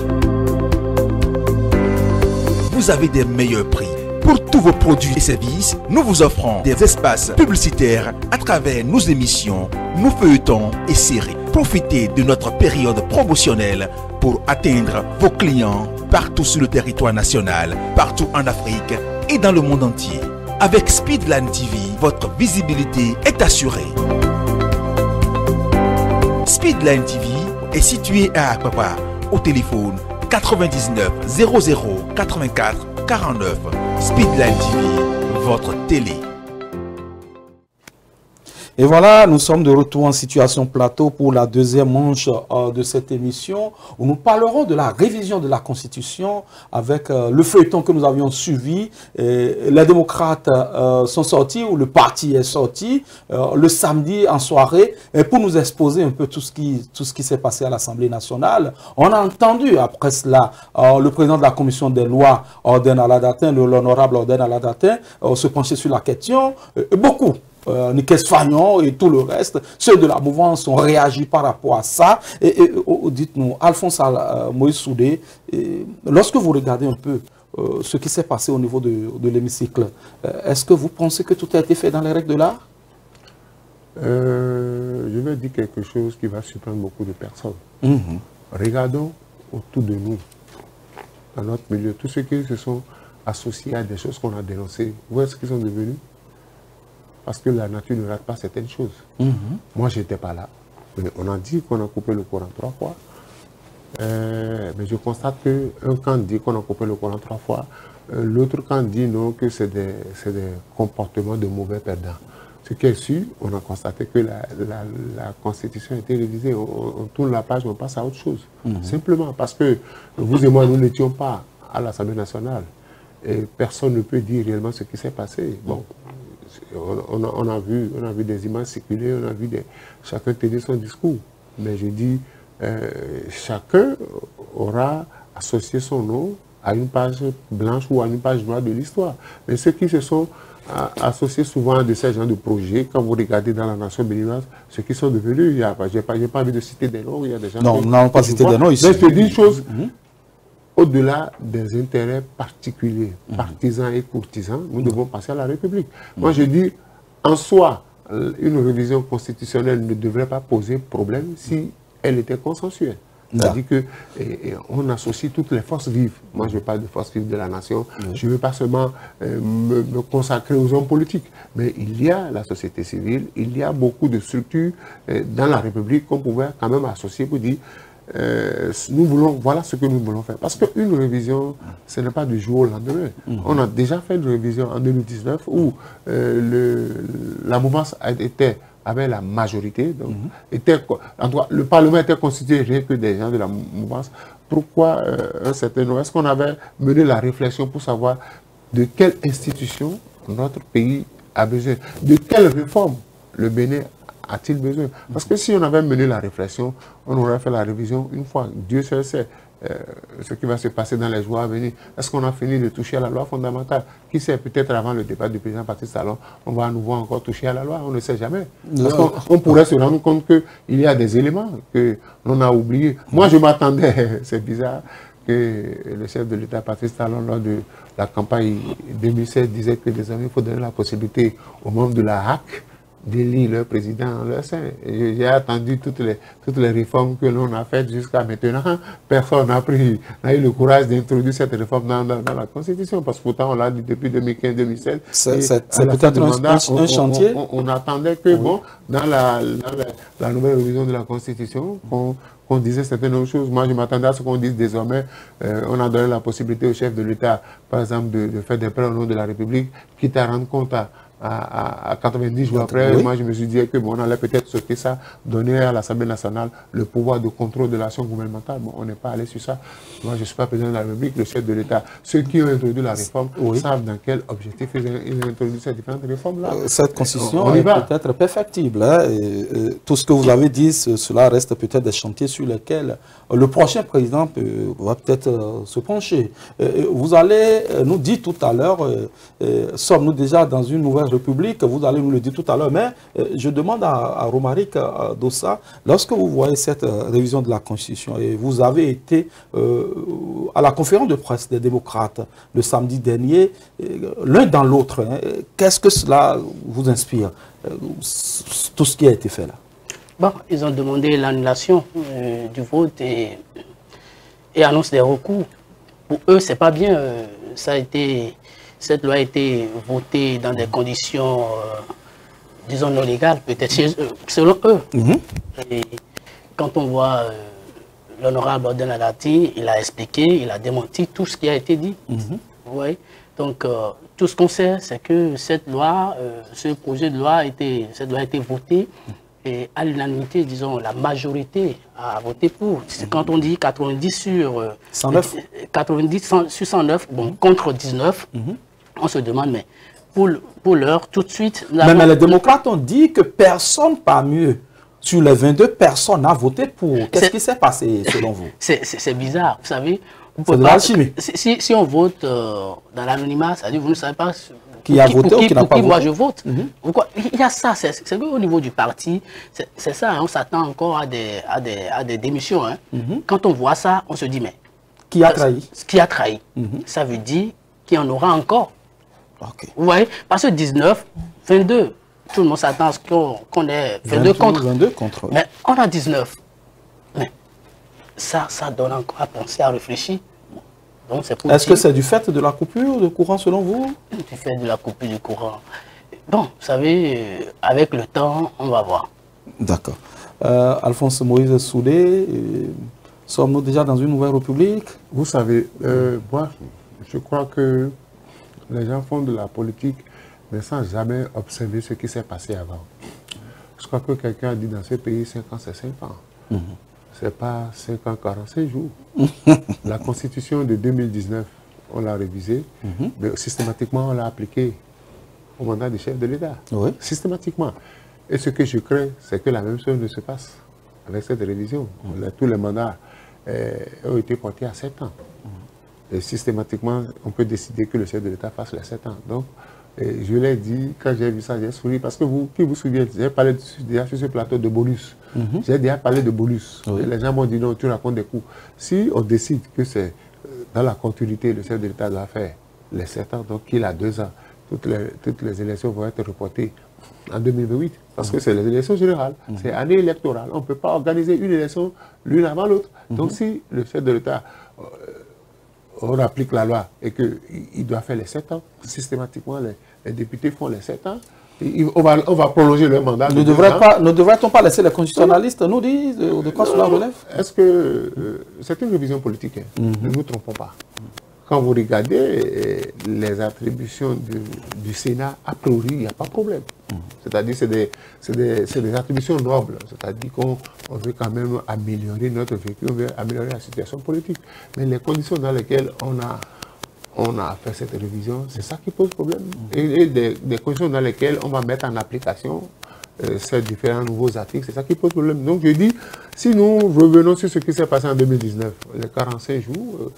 Vous avez des meilleurs prix. Pour tous vos produits et services, nous vous offrons des espaces publicitaires à travers nos émissions, nos feuilletons et séries. Profitez de notre période promotionnelle pour atteindre vos clients partout sur le territoire national, partout en Afrique et dans le monde entier. Avec Speedline TV, votre visibilité est assurée. Speedline TV est situé à Akpapa, au téléphone 99 00 84 49. Speedline TV, votre télé. Et voilà, nous sommes de retour en situation plateau pour la deuxième manche de cette émission où nous parlerons de la révision de la Constitution avec le feuilleton que nous avions suivi. Les démocrates sont sortis, ou le parti est sorti, le samedi en soirée, et pour nous exposer un peu tout ce qui s'est passé à l'Assemblée nationale. On a entendu après cela le président de la commission des lois, Orden Aladatin, l'honorable Orden Aladatin, se pencher sur la question. Beaucoup. Nicolas Fagnon et tout le reste, ceux de la mouvance ont réagi par rapport à ça. Dites-nous, Alphonse Moïse Soudé, lorsque vous regardez un peu ce qui s'est passé au niveau de l'hémicycle, est-ce que vous pensez que tout a été fait dans les règles de l'art? Je vais dire quelque chose qui va surprendre beaucoup de personnes. Regardons autour de nous, dans notre milieu, tous ceux qui se sont associés à des choses qu'on a dénoncées, où est-ce qu'ils sont devenus? Parce que la nature ne rate pas certaines choses. Moi, je n'étais pas là. Mais on a dit qu'on a coupé le Coran 3 fois. Mais je constate qu'un camp dit qu'on a coupé le Coran 3 fois. L'autre camp dit non, que c'est des comportements de mauvais perdants. Ce qui est sûr, on a constaté que la Constitution a été révisée. On tourne la page, on passe à autre chose. Simplement parce que vous et moi, nous n'étions pas à l'Assemblée nationale. Et personne ne peut dire réellement ce qui s'est passé. Bon. On a vu des images circuler, on a vu chacun tenir son discours. Mais je dis, chacun aura associé son nom à une page blanche ou à une page noire de l'histoire. Mais ceux qui se sont associés souvent à de ces genres de projets, quand vous regardez dans la nation béninoise, ceux qui sont devenus, je n'ai pas envie de citer des noms, il y a des gens... Non, on n'a pas cité des noms ici. Mais je te dis une chose... Au-delà des intérêts particuliers, partisans et courtisans, nous devons passer à la République. Moi, je dis, en soi, une révision constitutionnelle ne devrait pas poser problème si elle était consensuelle. C'est-à-dire qu'on associe toutes les forces vives. Moi, je parle de forces vives de la nation. Je ne veux pas seulement me consacrer aux hommes politiques. Mais il y a la société civile, il y a beaucoup de structures dans la République qu'on pouvait quand même associer pour dire voilà ce que nous voulons faire. Parce qu'une révision, ce n'est pas du jour au lendemain. On a déjà fait une révision en 2019 où la mouvance avait la majorité. Donc, le Parlement était constitué rien que des gens de la mouvance. Pourquoi un certain nombre? Est-ce qu'on avait mené la réflexion pour savoir de quelle institution notre pays a besoin? De quelle réforme le Bénin a-t-il besoin? Parce que si on avait mené la réflexion, on aurait fait la révision une fois. Dieu seul sait ce qui va se passer dans les jours à venir. Est-ce qu'on a fini de toucher à la loi fondamentale? Qui sait, peut-être avant le départ du président Patrice Talon, on va à nouveau encore toucher à la loi, on ne sait jamais. Parce qu'on pourrait se rendre compte qu'il y a des éléments que l'on a oubliés. Moi, je m'attendais, c'est bizarre, que le chef de l'État, Patrice Talon, lors de la campagne 2016, disait que désormais, il faut donner la possibilité aux membres de la HAC d'élire leur président en leur sein. J'ai attendu toutes les réformes que l'on a faites jusqu'à maintenant. Personne n'a eu le courage d'introduire cette réforme dans la Constitution, parce que pourtant on l'a dit depuis 2015-2016. C'est peut-être un chantier. On attendait que, bon, dans la nouvelle révision de la Constitution, qu'on disait certaines autres choses. Moi, je m'attendais à ce qu'on dise désormais, on a donné la possibilité au chef de l'État, par exemple, de faire des prêts au nom de la République, quitte à rendre compte à 90 jours après. Oui. Moi, je me suis dit que bon, on allait peut-être sauter ça, donner à l'Assemblée nationale le pouvoir de contrôle de l'action gouvernementale. Bon, on n'est pas allé sur ça. Moi, je ne suis pas président de la République, le chef de l'État. Ceux qui ont introduit la réforme savent dans quel objectif ils ont introduit ces différentes réformes-là. Cette constitution est peut-être perfectible. Hein, tout ce que vous avez dit, cela reste peut-être des chantiers sur lesquels le prochain président va peut-être se pencher. Vous allez nous dire tout à l'heure, sommes-nous déjà dans une nouvelle République? Vous allez nous le dire tout à l'heure, mais je demande à Romaric Dossa, lorsque vous voyez cette révision de la Constitution, et vous avez été à la conférence de presse des démocrates le samedi dernier, l'un dans l'autre, hein, qu'est-ce que cela vous inspire, tout ce qui a été fait là? Bon, ils ont demandé l'annulation du vote et annoncent des recours. Pour eux, c'est pas bien. Cette loi a été votée dans des conditions, disons, non légales, peut-être selon eux. Et quand on voit l'honorable Orden Adati, il a expliqué, il a démenti tout ce qui a été dit. Vous voyez? Donc, tout ce qu'on sait, c'est que cette loi, ce projet de loi a été voté et à l'unanimité, disons, la majorité a voté pour. Quand on dit 90 sur 109, 90 sur 109, bon, contre 19, on se demande, mais pour l'heure, tout de suite... Mais les démocrates ont dit que personne, pas mieux, sur les 22 personnes n'a voté pour. Qu'est-ce qui s'est passé selon vous? C'est bizarre, vous savez. C'est de l'alchimie. Si on vote dans l'anonymat, c'est-à-dire vous ne savez pas qui a voté ou qui n'a pas voté. Moi je vote. Il y a ça, c'est qu'au niveau du parti, c'est ça, hein, on s'attend encore à des démissions. Hein. Quand on voit ça, on se dit, mais... Qui a trahi? Qui a trahi. Ça veut dire qu'il y en aura encore. Okay. Vous voyez? Parce que 19, 22, tout le monde s'attend à ce qu'on ait 22 contre. Mais on a 19. Mais ça donne encore à penser, à réfléchir. Est-ce que c'est du fait de la coupure de courant selon vous? Du fait de la coupure du courant. Bon, vous savez, avec le temps, on va voir. D'accord. Alphonse Moïse Soudé, sommes-nous déjà dans une nouvelle république? Vous savez, moi, je crois que les gens font de la politique, mais sans jamais observer ce qui s'est passé avant. Je crois que quelqu'un a dit dans ce pays, 5 ans, c'est 5 ans. Ce n'est pas 5 ans, 45 jours. La Constitution de 2019, on l'a révisée, mais systématiquement, on l'a appliquée au mandat du chef de l'État. Oui. Systématiquement. Et ce que je crains, c'est que la même chose ne se passe avec cette révision. Tous les mandats ont été portés à 7 ans. Et systématiquement, on peut décider que le chef de l'État fasse les 7 ans. Donc, je l'ai dit, quand j'ai vu ça, j'ai souri, parce que qui vous souvenez, j'ai parlé déjà sur ce plateau de bonus. J'ai déjà parlé de bonus. Oui. Et les gens m'ont dit, non, tu racontes des coups. Si on décide que c'est dans la continuité, le chef de l'État doit faire les 7 ans, donc il a 2 ans, toutes les élections vont être reportées en 2028, parce que c'est les élections générales, c'est année électorale. On ne peut pas organiser une élection l'une avant l'autre. Donc si le chef de l'État... on applique la loi et qu'il doit faire les 7 ans, systématiquement, les députés font les 7 ans. On va prolonger leur mandat. Ne devrait-on pas laisser les constitutionnalistes nous dire de quoi cela relève? Est-ce que c'est une révision politique, hein? Ne nous trompons pas. Quand vous regardez les attributions du Sénat, a priori, il n'y a pas de problème. C'est-à-dire c'est des attributions nobles. C'est-à-dire qu'on veut quand même améliorer notre vécu, on veut améliorer la situation politique. Mais les conditions dans lesquelles on a fait cette révision, c'est ça qui pose problème. Et des conditions dans lesquelles on va mettre en application ces différents nouveaux articles, c'est ça qui pose problème. Donc je dis, si nous revenons sur ce qui s'est passé en 2019, les 45 jours,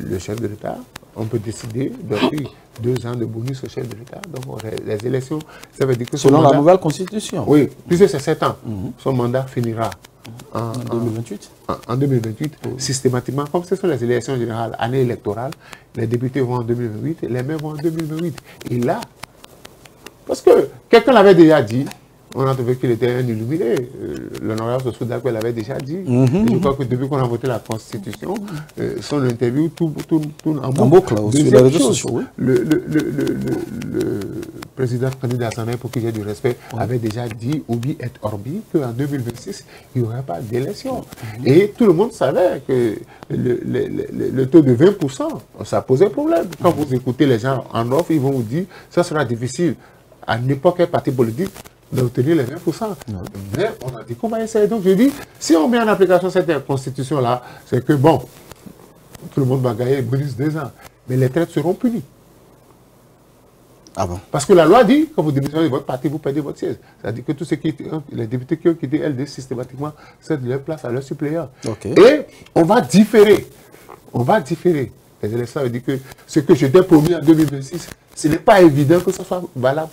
le chef de l'État, on peut décider d'offrir 2 ans de bonus au chef de l'État. Donc les élections, ça veut dire que... Selon la nouvelle constitution. Oui, puisque c'est 7 ans, son mandat finira en 2028. En 2028, systématiquement, comme ce sont les élections générales, année électorale, les députés vont en 2028, les maires vont en 2028. Et là, parce que quelqu'un l'avait déjà dit, on a trouvé qu'il était un illuminé. L'honorable Soudakou l'avait déjà dit. Et je crois que depuis qu'on a voté la Constitution, son interview tourne en boucle. Sur les réseaux sociaux, oui. Le président candidat Assanay, pour qu'il y ait du respect, avait déjà dit, Obi et Orbi, qu'en 2026, il n'y aurait pas d'élection. Et tout le monde savait que le taux de 20%, ça posait problème. Quand vous écoutez les gens en offre, ils vont vous dire, ça sera difficile à n'importe quel parti politique d'obtenir les 20%. Mais on a dit qu'on va essayer. Donc je dis, si on met en application cette constitution-là, c'est que bon, tout le monde va gagner bonus 2 ans. Mais les traites seront punies. Ah bon? Parce que la loi dit, quand vous démissionnez de votre parti, vous perdez votre siège. C'est-à-dire que tous ceux les députés qui ont quitté LD systématiquement cèdent leur place à leurs suppléants. Okay. Et on va différer. On va différer. Les élections veut dire que ce que je t'ai promis en 2026, ce n'est pas évident que ce soit valable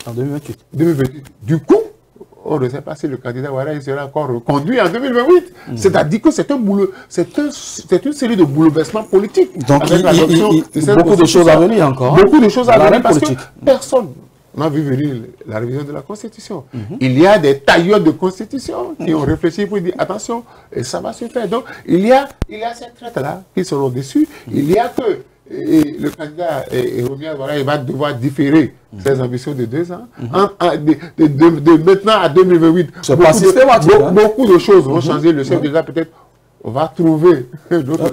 en 2028. 2028. Du coup, on ne sait pas si le candidat Ouattara sera encore reconduit en 2028. C'est-à-dire que c'est un boulot, c'est une série de bouleversements politiques. Donc beaucoup de choses à venir encore. Beaucoup de choses à venir parce que personne n'a vu venir la révision de la Constitution. Il y a des tailleurs de Constitution qui ont réfléchi pour dire attention, et ça va se faire. Donc il y a ces traites-là qui seront dessus. Il y a que le candidat Romia Ouattara, il va devoir différer ses ambitions de 2 ans. De maintenant à 2028, beaucoup de choses vont changer. Le chef d'État peut-être on va trouver d'autres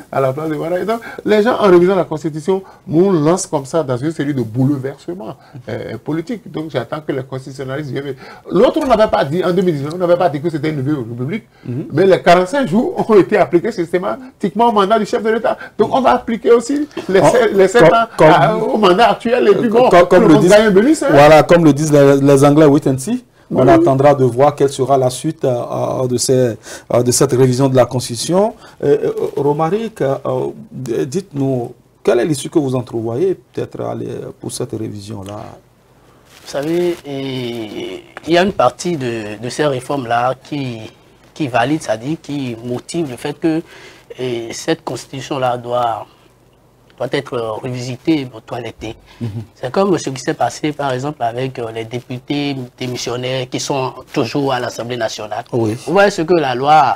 à la place de Ouattara. Et donc, les gens, en révisant la Constitution, nous lancent comme ça dans une série de bouleversements politiques. Donc, j'attends que les constitutionnalistes viennent. L'autre, on n'avait pas dit, en 2019, on n'avait pas dit que c'était une nouvelle république, mais les 45 jours ont été appliqués systématiquement au mandat du chef de l'État. Donc, on va appliquer aussi les 7 ans au mandat actuel. Et puis, bon, comme le disent les Anglais, wait and see. On attendra de voir quelle sera la suite de cette révision de la Constitution. Romaric, dites-nous, quelle est l'issue que vous entrevoyez peut-être pour cette révision-là? Vous savez, il y a une partie de ces réformes-là qui valide, c'est-à-dire qui motive le fait que cette Constitution-là doit être revisité pour toiletter. C'est comme ce qui s'est passé, par exemple, avec les députés démissionnaires qui sont toujours à l'Assemblée nationale. Oui. Vous voyez ce que la loi,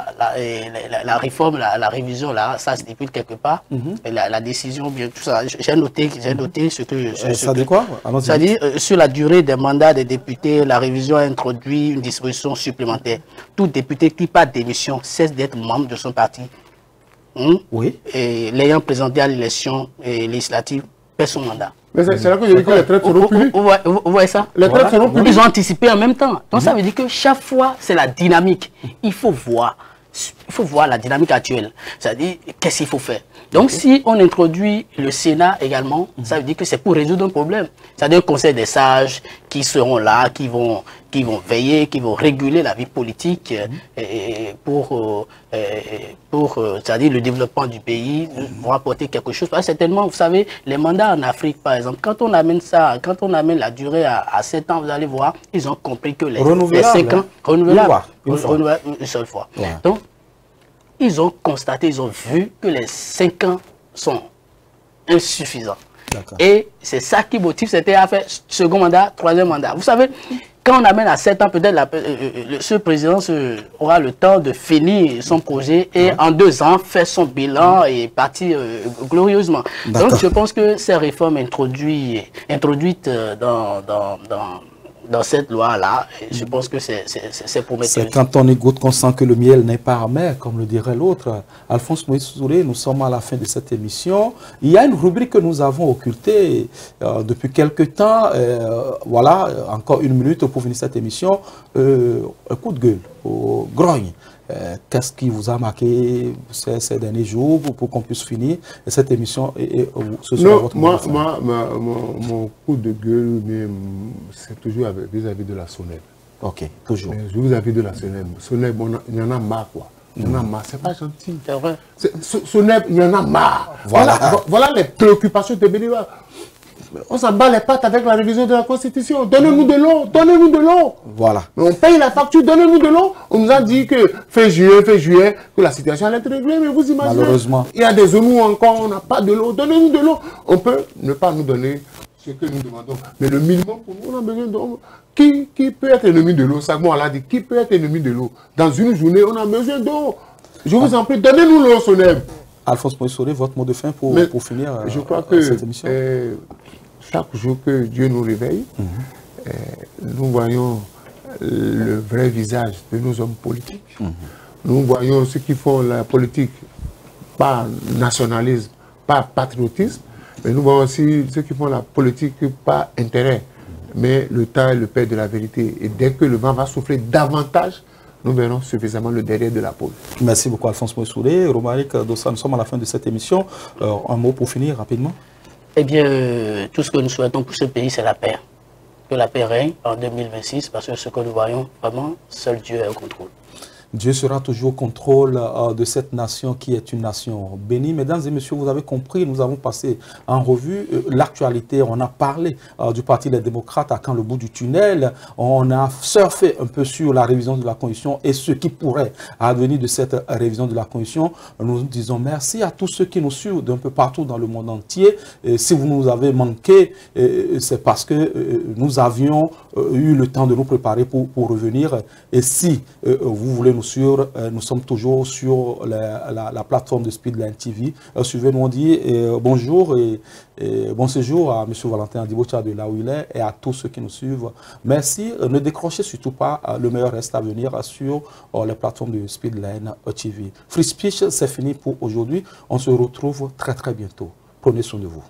la réforme, la révision, là, ça se députe quelque part. La décision, bien tout ça. J'ai noté ce que... ça dit quoi? C'est-à-dire, sur la durée des mandats des députés, la révision a introduit une disposition supplémentaire. Tout député qui, par démission, cesse d'être membre de son parti. Oui. Et l'ayant présenté à l'élection législative perd son mandat. Mais c'est là que je dis que les traites seront punies. Vous voyez ça? Les traites seront punies. Ils ont anticipé en même temps. Donc ça veut dire que chaque fois, c'est la dynamique. Il faut voir la dynamique actuelle. C'est-à-dire, qu'est-ce qu'il faut faire? Donc si on introduit le Sénat également, ça veut dire que c'est pour résoudre un problème. C'est-à-dire un conseil des sages qui seront là, qui vont veiller, qui vont réguler la vie politique pour c'est-à-dire le développement du pays, pour apporter quelque chose. Parce que certainement, vous savez, les mandats en Afrique, par exemple, quand on amène ça, quand on amène la durée à 7 ans, vous allez voir, ils ont compris que les 5 ans, renouvelables, une seule fois. Ouais. Donc, ils ont constaté, ils ont vu que les 5 ans sont insuffisants. Et c'est ça qui motive, c'était à faire second mandat, troisième mandat. Vous savez, quand on amène à 7 ans, peut-être ce président aura le temps de finir son projet et en 2 ans, faire son bilan et partir glorieusement. Donc je pense que ces réformes introduites dans cette loi-là, je pense que c'est prometteur. C'est quand on écoute qu'on sent que le miel n'est pas amer, comme le dirait l'autre. Alphonse Moïse Souré, nous sommes à la fin de cette émission. Il y a une rubrique que nous avons occultée depuis quelques temps. Voilà, encore 1 minute pour finir cette émission. Un coup de gueule, au grogne. Qu'est-ce qui vous a marqué ces derniers jours pour qu'on puisse finir cette émission ce sera votre mon coup de gueule, c'est toujours vis-à-vis de la SONEB. Ok, toujours. Vis-à-vis de la SONEB. SONEB, il y en a marre, quoi. Il y en a marre, c'est pas gentil. C'est vrai. SONEB, il y en a marre. Voilà les préoccupations des Béninois. On s'en bat les pattes avec la révision de la Constitution. Donnez-nous de l'eau, donnez-nous de l'eau. Voilà. On paye la facture, donnez-nous de l'eau. On nous a dit que fin juillet, que la situation allait être réglée. Mais vous imaginez, malheureusement, il y a des zones où encore on n'a pas de l'eau. Donnez-nous de l'eau. On peut ne pas nous donner ce que nous demandons. Mais le minimum, pour nous, on a besoin d'eau. Qui peut être ennemi de l'eau? Sagmo l'a dit, qui peut être ennemi de l'eau? Dans une journée, on a besoin d'eau. Je vous en prie, donnez-nous l'eau, SONEB. Alphonse Moïse Souré, votre mot de fin pour finir je crois que cette émission. chaque jour que Dieu nous réveille, nous voyons le vrai visage de nos hommes politiques. Nous voyons ceux qui font la politique par nationalisme, par patriotisme, mais nous voyons aussi ceux qui font la politique par intérêt. Mais le temps est le père de la vérité. Et dès que le vent va souffler davantage, nous verrons suffisamment le derrière de la pôle. Merci beaucoup Alphonse Moïsoulé. Romaric Dossa, nous sommes à la fin de cette émission. Un mot pour finir rapidement. Eh bien, tout ce que nous souhaitons pour ce pays, c'est la paix. Que la paix règne en 2026, parce que ce que nous voyons, vraiment, seul Dieu est au contrôle. Dieu sera toujours au contrôle de cette nation qui est une nation bénie. Mesdames et messieurs, vous avez compris, nous avons passé en revue l'actualité. On a parlé du Parti des démocrates à quand le bout du tunnel. On a surfé un peu sur la révision de la Constitution et ce qui pourrait advenir de cette révision de la Constitution. Nous disons merci à tous ceux qui nous suivent d'un peu partout dans le monde entier. Et si vous nous avez manqué, c'est parce que nous avions eu le temps de nous préparer pour revenir. Et si vous voulez nous suivre, nous sommes toujours sur la plateforme de Speedline TV. Suivez-nous, on dit bonjour et bon séjour à M. Valentin Adibocha de là où il est et à tous ceux qui nous suivent. Merci. Ne décrochez surtout pas, le meilleur reste à venir sur les plateformes de Speedline TV. Free Speech, c'est fini pour aujourd'hui. On se retrouve très très bientôt. Prenez soin de vous.